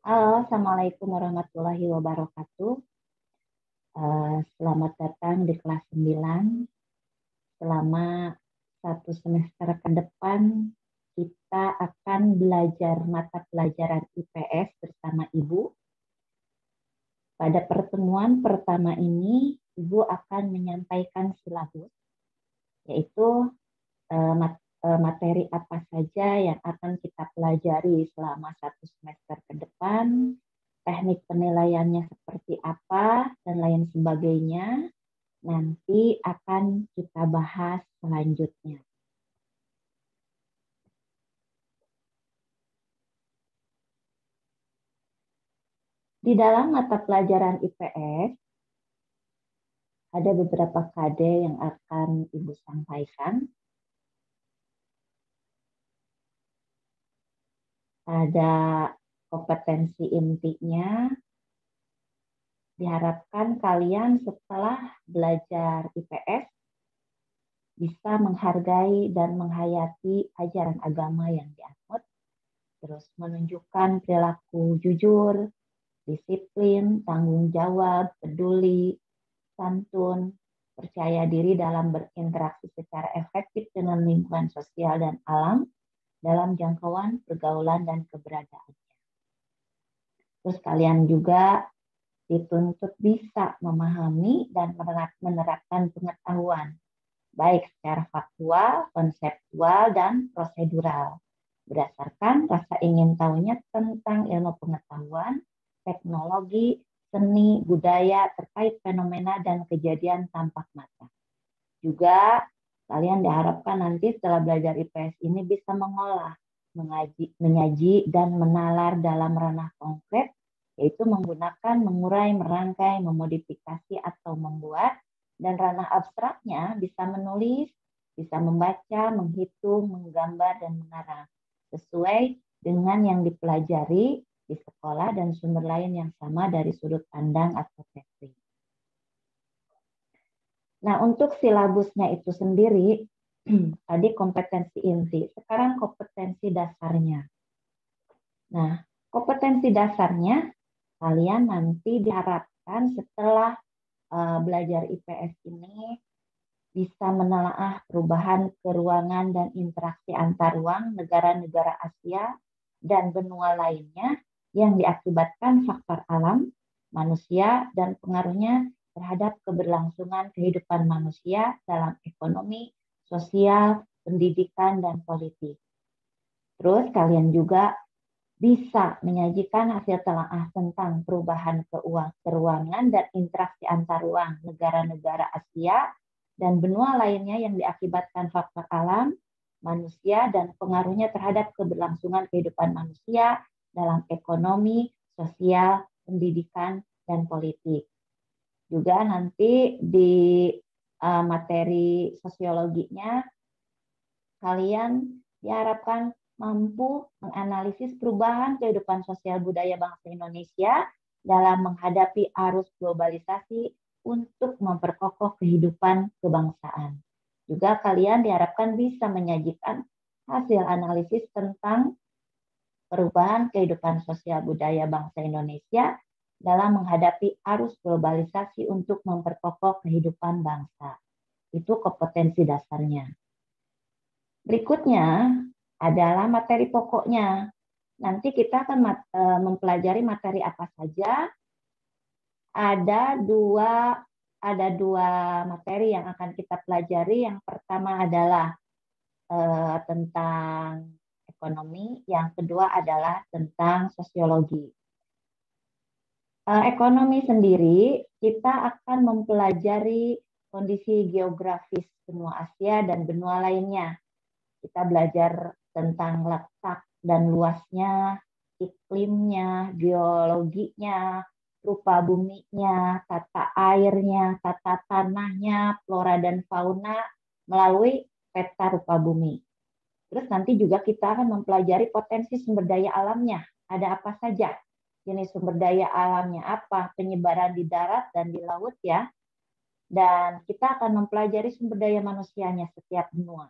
Halo, Assalamualaikum warahmatullahi wabarakatuh. Selamat datang di kelas 9. Selama satu semester ke depan, kita akan belajar mata pelajaran IPS bersama Ibu. Pada pertemuan pertama ini, Ibu akan menyampaikan silabus, yaitu materi apa saja yang akan kita pelajari selama satu semester ke depan, teknik penilaiannya seperti apa, dan lain sebagainya, nanti akan kita bahas selanjutnya. Di dalam mata pelajaran IPS, ada beberapa KD yang akan Ibu sampaikan. Ada kompetensi intinya. Diharapkan kalian setelah belajar IPS bisa menghargai dan menghayati ajaran agama yang dianut, terus menunjukkan perilaku jujur, disiplin, tanggung jawab, peduli, santun, percaya diri dalam berinteraksi secara efektif dengan lingkungan sosial dan alam dalam jangkauan pergaulan dan keberadaannya. Terus kalian juga dituntut bisa memahami dan menerapkan pengetahuan, baik secara faktual, konseptual, dan prosedural, berdasarkan rasa ingin tahunya tentang ilmu pengetahuan, teknologi, seni, budaya, terkait fenomena dan kejadian tampak mata. Juga kalian diharapkan nanti setelah belajar IPS ini bisa mengolah, menyaji, dan menalar dalam ranah konkret, yaitu menggunakan, mengurai, merangkai, memodifikasi, atau membuat, dan ranah abstraknya bisa menulis, bisa membaca, menghitung, menggambar, dan mengarang, sesuai dengan yang dipelajari di sekolah dan sumber lain yang sama dari sudut pandang atau setting. Nah, untuk silabusnya itu sendiri, tadi kompetensi inti, sekarang kompetensi dasarnya. Nah, kompetensi dasarnya, kalian nanti diharapkan setelah belajar IPS ini bisa menelaah perubahan keruangan dan interaksi antar ruang negara-negara Asia dan benua lainnya yang diakibatkan faktor alam, manusia, dan pengaruhnya terhadap keberlangsungan kehidupan manusia dalam ekonomi, sosial, pendidikan, dan politik. Terus kalian juga bisa menyajikan hasil telaah tentang perubahan keruangan dan interaksi antar ruang negara-negara Asia dan benua lainnya yang diakibatkan faktor alam, manusia, dan pengaruhnya terhadap keberlangsungan kehidupan manusia dalam ekonomi, sosial, pendidikan, dan politik. Juga nanti di materi sosiologinya, kalian diharapkan mampu menganalisis perubahan kehidupan sosial budaya bangsa Indonesia dalam menghadapi arus globalisasi untuk memperkokoh kehidupan kebangsaan. Juga kalian diharapkan bisa menyajikan hasil analisis tentang perubahan kehidupan sosial budaya bangsa Indonesia dalam menghadapi arus globalisasi untuk memperkokoh kehidupan bangsa. Itu kompetensi dasarnya. Berikutnya adalah materi pokoknya. Nanti kita akan mempelajari materi apa saja. Ada dua materi yang akan kita pelajari. Yang pertama adalah tentang ekonomi, yang kedua adalah tentang sosiologi. Ekonomi sendiri, kita akan mempelajari kondisi geografis benua Asia dan benua lainnya. Kita belajar tentang letak dan luasnya, iklimnya, geologinya, rupa buminya, tata airnya, tata tanahnya, flora dan fauna melalui peta rupa bumi. Terus nanti juga kita akan mempelajari potensi sumber daya alamnya. Ada apa saja? Jenis sumber daya alamnya apa? Penyebaran di darat dan di laut ya. Dan kita akan mempelajari sumber daya manusianya setiap benua.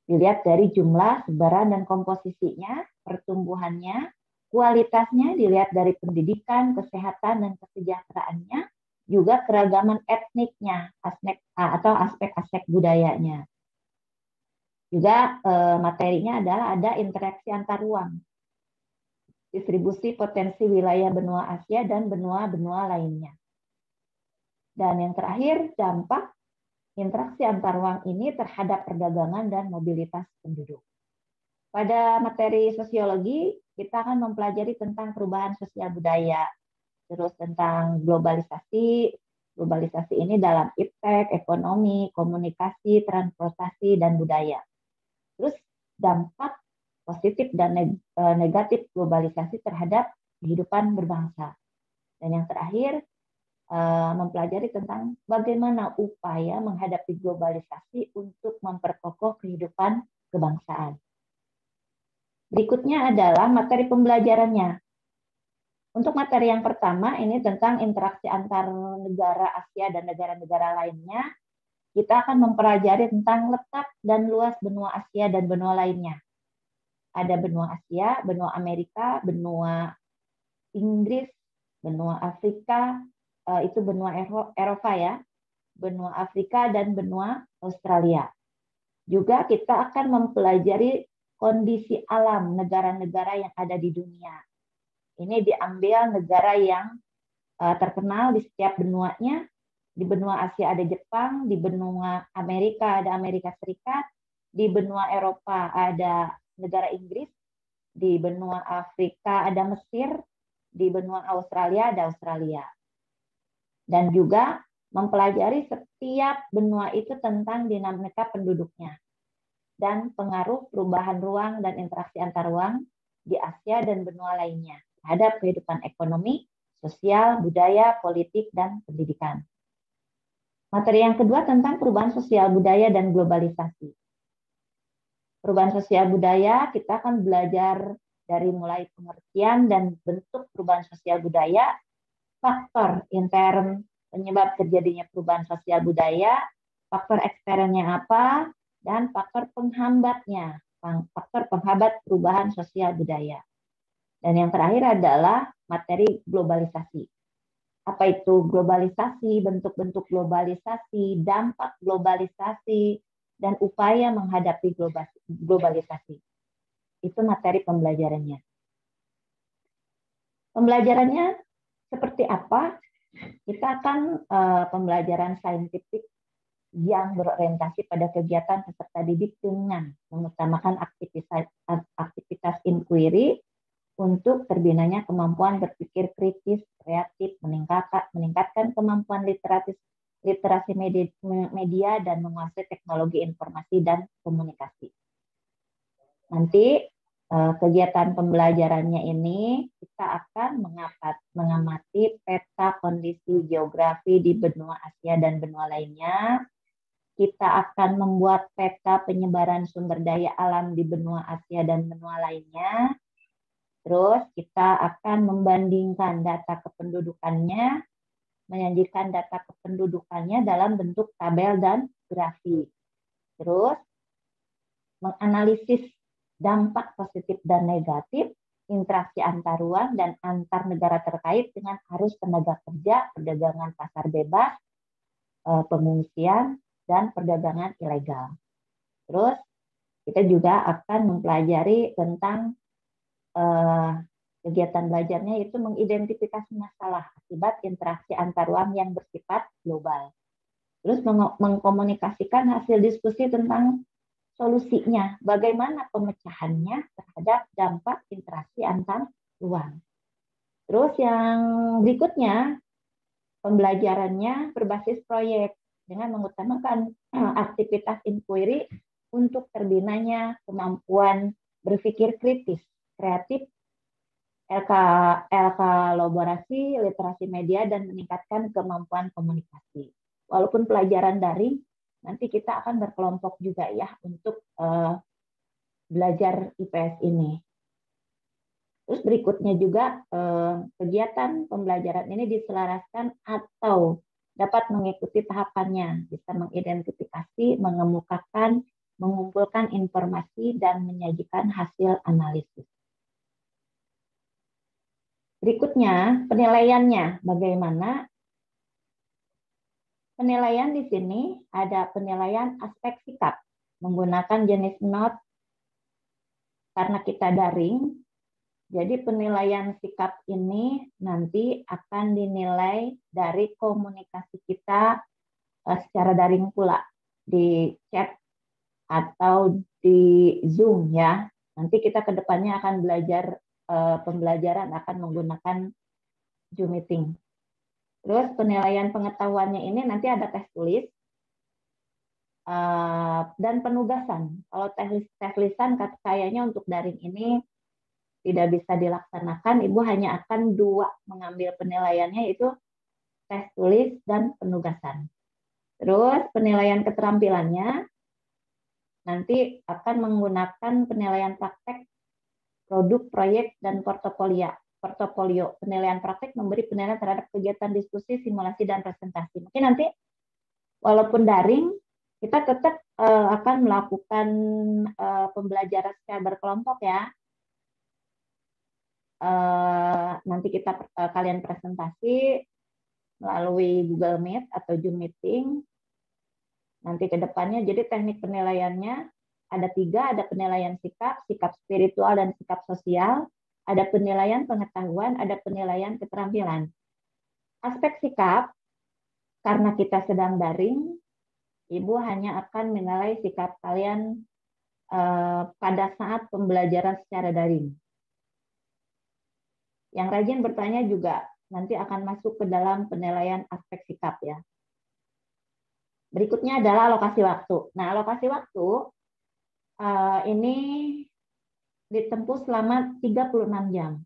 Dilihat dari jumlah, sebaran, dan komposisinya, pertumbuhannya, Kualitasnya dilihat dari pendidikan, kesehatan, dan kesejahteraannya, juga keragaman etniknya, atau aspek-aspek budayanya. Juga materinya adalah ada interaksi antar ruang, distribusi potensi wilayah benua Asia dan benua-benua lainnya. Dan yang terakhir, dampak interaksi antar ruang ini terhadap perdagangan dan mobilitas penduduk. Pada materi sosiologi, kita akan mempelajari tentang perubahan sosial budaya, terus tentang globalisasi. Globalisasi ini dalam iptek, ekonomi, komunikasi, transportasi, dan budaya. Terus dampak positif dan negatif globalisasi terhadap kehidupan berbangsa. Dan yang terakhir, mempelajari tentang bagaimana upaya menghadapi globalisasi untuk memperkokoh kehidupan kebangsaan. Berikutnya adalah materi pembelajarannya. Untuk materi yang pertama, ini tentang interaksi antar negara Asia dan negara-negara lainnya. Kita akan mempelajari tentang letak dan luas benua Asia dan benua lainnya. Ada benua Asia, benua Amerika, benua Inggris, benua Afrika, itu benua Eropa ya, benua Afrika, dan benua Australia. Juga kita akan mempelajari kondisi alam negara-negara yang ada di dunia. Ini diambil negara yang terkenal di setiap benuanya. Di benua Asia ada Jepang, di benua Amerika ada Amerika Serikat, di benua Eropa ada negara Inggris, di benua Afrika ada Mesir, di benua Australia ada Australia. Dan juga mempelajari setiap benua itu tentang dinamika penduduknya dan pengaruh perubahan ruang dan interaksi antar ruang di Asia dan benua lainnya terhadap kehidupan ekonomi, sosial, budaya, politik, dan pendidikan. Materi yang kedua tentang perubahan sosial budaya dan globalisasi. Perubahan sosial budaya, kita akan belajar dari mulai pengertian dan bentuk perubahan sosial budaya, faktor intern penyebab terjadinya perubahan sosial budaya, faktor eksternnya apa, dan faktor penghambatnya, faktor penghambat perubahan sosial budaya. Dan yang terakhir adalah materi globalisasi. Apa itu globalisasi, bentuk-bentuk globalisasi, dampak globalisasi, dan upaya menghadapi globalisasi. Itu materi pembelajarannya. Pembelajarannya seperti apa? Kita akan pembelajaran saintifik yang berorientasi pada kegiatan peserta didik dengan mengutamakan aktivitas inquiry untuk terbinanya kemampuan berpikir kritis, kreatif, meningkatkan kemampuan literasi media dan menguasai teknologi informasi dan komunikasi. Nanti kegiatan pembelajarannya ini kita akan mengamati peta kondisi geografi di benua Asia dan benua lainnya. Kita akan membuat peta penyebaran sumber daya alam di benua Asia dan benua lainnya. Terus kita akan membandingkan data kependudukannya, menyajikan data kependudukannya dalam bentuk tabel dan grafik. Terus menganalisis dampak positif dan negatif, interaksi antar ruang dan antar negara terkait dengan arus tenaga kerja, perdagangan pasar bebas, pengungsian, dan perdagangan ilegal. Terus kita juga akan mempelajari tentang kegiatan belajarnya, yaitu mengidentifikasi masalah akibat interaksi antar ruang yang bersifat global. Terus mengkomunikasikan hasil diskusi tentang solusinya, bagaimana pemecahannya terhadap dampak interaksi antar ruang. Terus yang berikutnya, pembelajarannya berbasis proyek dengan mengutamakan aktivitas inquiry untuk terbinanya kemampuan berpikir kritis, kreatif, kolaborasi, literasi media, dan meningkatkan kemampuan komunikasi. Walaupun pelajaran daring, nanti kita akan berkelompok juga ya untuk belajar IPS ini. Terus berikutnya juga kegiatan pembelajaran ini diselaraskan atau dapat mengikuti tahapannya, bisa mengidentifikasi, mengemukakan, mengumpulkan informasi, dan menyajikan hasil analisis. Berikutnya, penilaiannya. Bagaimana? Penilaian di sini ada penilaian aspek sikap menggunakan jenis not karena kita daring. Jadi penilaian sikap ini nanti akan dinilai dari komunikasi kita secara daring pula di chat atau di Zoom ya. Nanti kita ke depannya akan belajar pembelajaran akan menggunakan Zoom meeting. Terus penilaian pengetahuannya ini nanti ada tes tulis dan penugasan. Kalau tes lisan kayaknya untuk daring ini tidak bisa dilaksanakan. Ibu hanya akan 2 mengambil penilaiannya, itu tes tulis dan penugasan. Terus penilaian keterampilannya nanti akan menggunakan penilaian praktek, produk, proyek, dan portofolio. Penilaian praktek memberi penilaian terhadap kegiatan diskusi, simulasi, dan presentasi. Mungkin nanti walaupun daring, kita tetap akan melakukan pembelajaran secara berkelompok ya. Nanti kalian presentasi melalui Google Meet atau Zoom Meeting. Nanti ke depannya, jadi teknik penilaiannya ada 3, ada penilaian sikap, sikap spiritual, dan sikap sosial. Ada penilaian pengetahuan, ada penilaian keterampilan. Aspek sikap, karena kita sedang daring, Ibu hanya akan menilai sikap kalian pada saat pembelajaran secara daring. Yang rajin bertanya juga nanti akan masuk ke dalam penilaian aspek sikap ya. Berikutnya adalah alokasi waktu. Nah, alokasi waktu ini ditempuh selama 36 jam.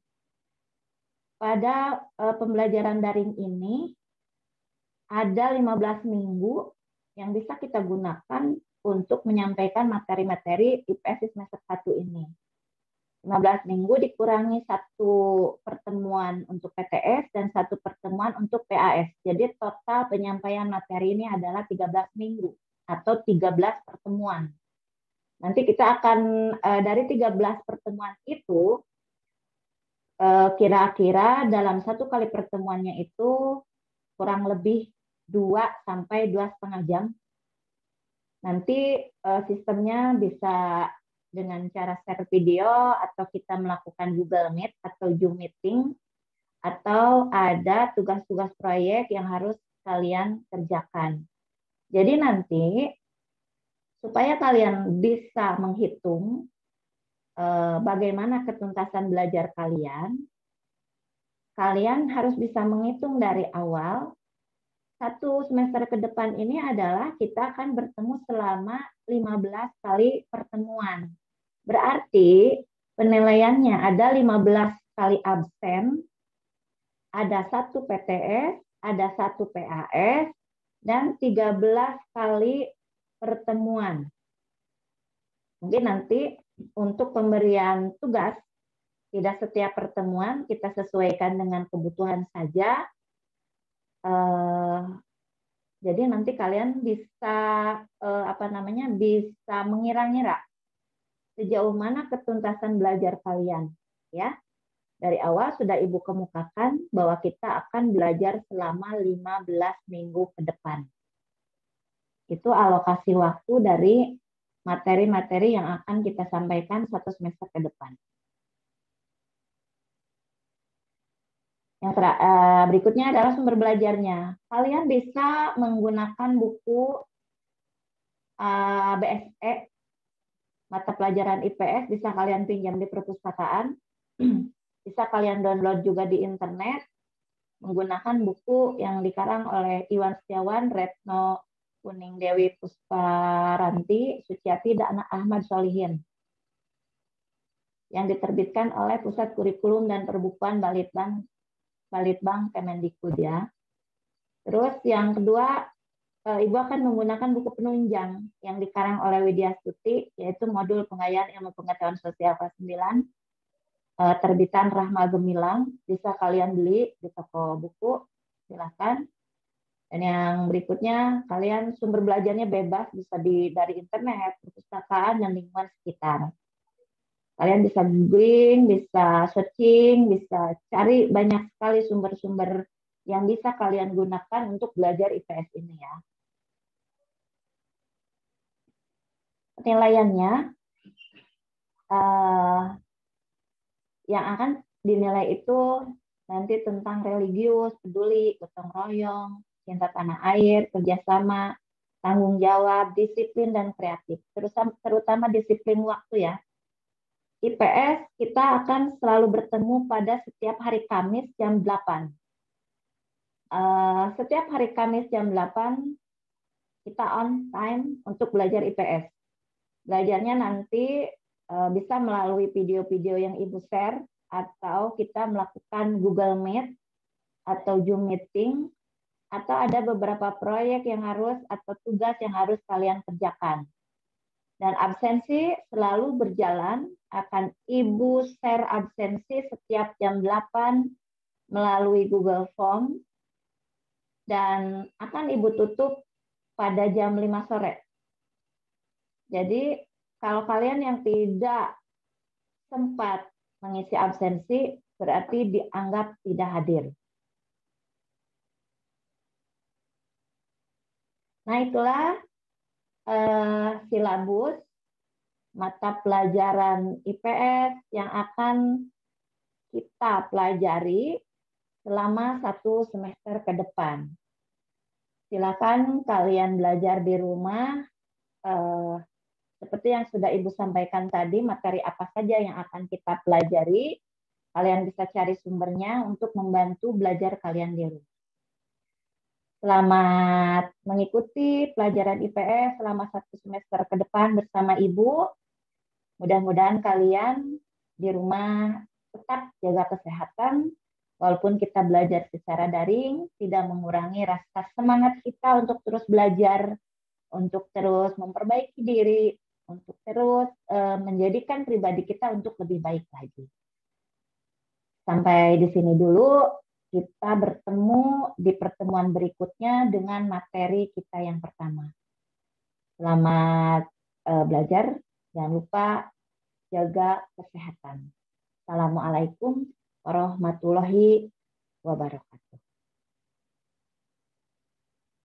Pada pembelajaran daring ini ada 15 minggu yang bisa kita gunakan untuk menyampaikan materi-materi IPS semester 1 ini. 15 minggu dikurangi 1 pertemuan untuk PTS dan 1 pertemuan untuk PAS. Jadi total penyampaian materi ini adalah 13 minggu atau 13 pertemuan. Nanti kita akan dari 13 pertemuan itu kira-kira dalam 1 kali pertemuannya itu kurang lebih 2 sampai 2,5 jam. Nanti sistemnya bisa dengan cara share video atau kita melakukan Google Meet atau Zoom Meeting atau ada tugas-tugas proyek yang harus kalian kerjakan. Jadi nanti supaya kalian bisa menghitung bagaimana ketuntasan belajar kalian, kalian harus bisa menghitung dari awal. 1 semester ke depan ini adalah kita akan bertemu selama 15 kali pertemuan. Berarti penilaiannya ada 15 kali absen, ada 1 PTS, ada 1 PAS, dan 13 kali pertemuan. Mungkin nanti untuk pemberian tugas, tidak setiap pertemuan kita sesuaikan dengan kebutuhan saja. Jadi nanti kalian bisa bisa mengira-ngira sejauh mana ketuntasan belajar kalian, ya. Dari awal sudah Ibu kemukakan bahwa kita akan belajar selama 15 minggu ke depan. Itu alokasi waktu dari materi-materi yang akan kita sampaikan 1 semester ke depan. Yang berikutnya adalah sumber belajarnya. Kalian bisa menggunakan buku BSE, mata pelajaran IPS, bisa kalian pinjam di perpustakaan. Bisa kalian download juga di internet menggunakan buku yang dikarang oleh Iwan Setiawan, Retno Kuning Dewi Pusparanti, Suciati, dan Ahmad Solihin. Yang diterbitkan oleh Pusat Kurikulum dan Perbukuan Balitbang Kemendikbud ya. Terus yang kedua, Ibu akan menggunakan buku penunjang yang dikarang oleh Widya Stuti, yaitu modul pengayaan ilmu pengetahuan sosial kelas 9, terbitan Rahma Gemilang, bisa kalian beli di toko buku, silakan. Dan yang berikutnya, kalian sumber belajarnya bebas, bisa dari internet, perpustakaan, dan lingkungan sekitar. Kalian bisa googling, bisa searching, bisa cari banyak sekali sumber-sumber yang bisa kalian gunakan untuk belajar IPS ini ya. Penilaiannya yang akan dinilai itu nanti tentang religius, peduli, gotong royong, cinta tanah air, kerjasama, tanggung jawab, disiplin, dan kreatif. Terutama disiplin waktu ya. IPS kita akan selalu bertemu pada setiap hari Kamis jam 8. Setiap hari Kamis jam 8 kita on time untuk belajar IPS. Belajarnya nanti bisa melalui video-video yang Ibu share atau kita melakukan Google Meet atau Zoom meeting atau ada beberapa proyek yang harus atau tugas yang harus kalian kerjakan. Dan absensi selalu berjalan, akan Ibu share absensi setiap jam 8 melalui Google Form dan akan Ibu tutup pada jam 5 sore. Jadi kalau kalian yang tidak sempat mengisi absensi berarti dianggap tidak hadir. Nah itulah silabus mata pelajaran IPS yang akan kita pelajari selama 1 semester ke depan. Silakan kalian belajar di rumah. Seperti yang sudah Ibu sampaikan tadi, materi apa saja yang akan kita pelajari, kalian bisa cari sumbernya untuk membantu belajar kalian di rumah. Selamat mengikuti pelajaran IPS selama 1 semester ke depan bersama Ibu. Mudah-mudahan kalian di rumah tetap jaga kesehatan, walaupun kita belajar secara daring, tidak mengurangi rasa semangat kita untuk terus belajar, untuk terus memperbaiki diri, untuk terus menjadikan pribadi kita untuk lebih baik lagi. Sampai di sini dulu, kita bertemu di pertemuan berikutnya dengan materi kita yang pertama. Selamat belajar, jangan lupa jaga kesehatan. Assalamualaikum warahmatullahi wabarakatuh.